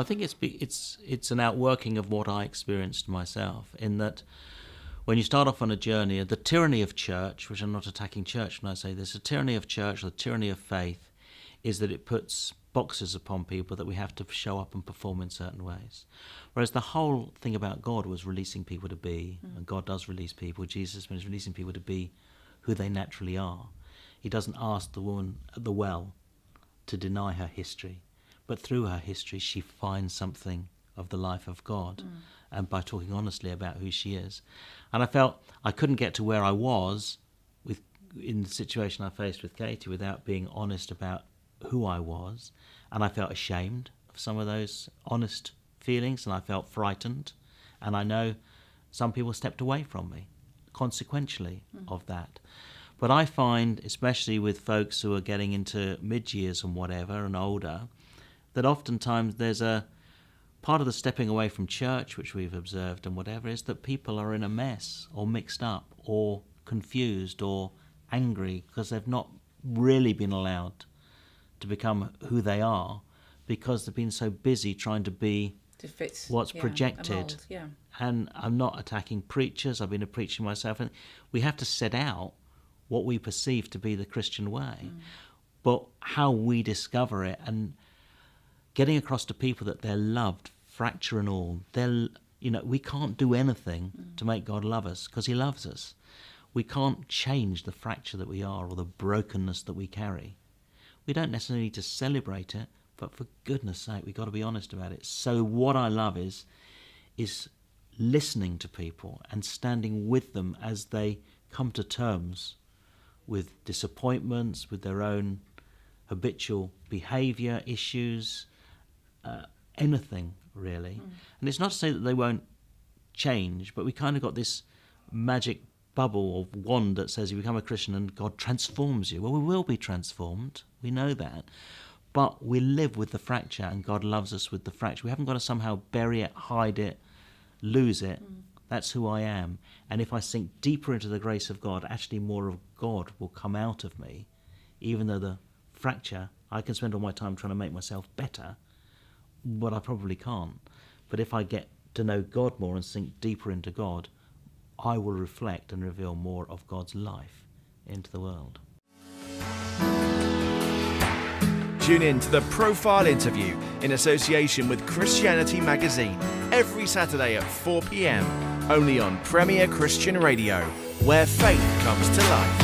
I think it's an outworking of what I experienced myself, in that when you start off on a journey, the tyranny of church, which I'm not attacking church when I say this, the tyranny of church, the tyranny of faith, is that it puts boxes upon people that we have to show up and perform in certain ways. Whereas the whole thing about God was releasing people to be, and God does release people. Jesus is releasing people to be who they naturally are. He doesn't ask the woman at the well to deny her history, but through her history she finds something of the life of God, and by talking honestly about who she is. And I felt I couldn't get to where I was in the situation I faced with Katie without being honest about who I was, and I felt ashamed of some of those honest feelings, and I felt frightened, and I know some people stepped away from me consequentially of that. But I find, especially with folks who are getting into mid-years and whatever and older, that oftentimes there's a part of the stepping away from church, which we've observed and whatever, is that people are in a mess or mixed up or confused or angry because they've not really been allowed to become who they are, because they've been so busy trying to be to fit, what's projected. A mold, And I'm not attacking preachers. I've been a preacher myself, and we have to set out what we perceive to be the Christian way, but how we discover it and getting across to people that they're loved, fracture and all. We can't do anything to make God love us, because he loves us. We can't change the fracture that we are or the brokenness that we carry. We don't necessarily need to celebrate it, but for goodness sake, we've got to be honest about it. So what I love is listening to people and standing with them as they come to terms with disappointments, with their own habitual behaviour issues, anything really. And it's not to say that they won't change, but we kind of got this magic bubble or wand that says you become a Christian and God transforms you. Well, we will be transformed, we know that, but we live with the fracture, and God loves us with the fracture. We haven't got to somehow bury it, hide it, lose it. That's who I am. And if I sink deeper into the grace of God, actually more of God will come out of me, even though the fracture, I can spend all my time trying to make myself better, but I probably can't. But if I get to know God more and sink deeper into God, I will reflect and reveal more of God's life into the world. Tune in to the Profile Interview in association with Christianity Magazine every Saturday at 4 p.m, only on Premier Christian Radio, where faith comes to life.